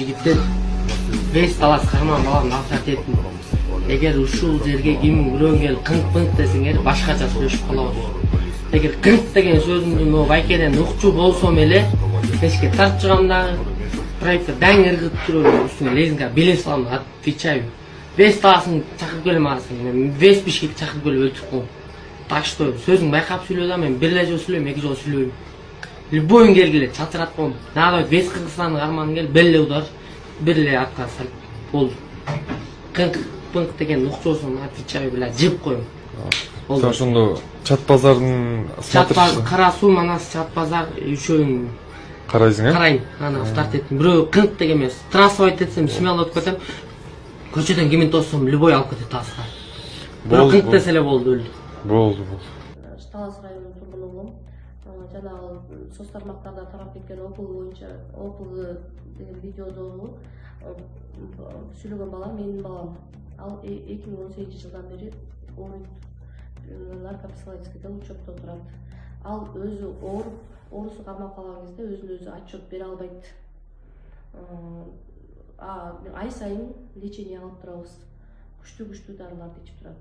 жигиттер 5 талас карман баламды алып тартетин. Эгер ушул жерге ким бирөө келип кыңк-пыңк десеңер башкача сүйлөшүп калабыз. Эгер кыңк деген сөзүндү могу байкеден укчу болсом эле эшикке тартып чыгам дагы. Проектте даң ыргып жүрөм, үстүнө лезинга биле салам, отвечаю. 5 таласын чакырып келем арасында. Мен 5 бишкекти чакырып келип өлтүрүп коем. Так что сөзүң байкап сүйлө да, мен бир эле жолу сүйлөйм, 2 жолу сүйлөйм. Любойун келгиле чачырат коем. Надо вес Кыргызстандын карманын келип бир эле удар, бир эле атка салып болду. Кыңк-пыңк деген укчусун отвечаю, бля, жеп коем. Сен ошондо Чат базардын смотришь? Кара суу, Манас, Чат базар үчөөнүн карайсың, э? Карайм, аны старт еттим. Бирөө кыңк деген эмес. Транспорт этсем, смело өтүп кетем. Көчөдөн кимин тоссом, любой алып кетет тааска. Бирок кыңк десе эле болду, өлдү. Болду. Талас районунун тургуну болом. Жанагы соц тармактарда тарап кеткен ОПГ боюнча, ОПГ деген видеодогу сүйлөгөн бала менин балам. Ал 2018-жылдан бери наркопсихологический учетто турат. Ал өзү оорусу кармап калган кезде өзүнө отчет бере албайт. Ай сайын лечение алып турабыз. Күчтүү дарыларды ичип турат.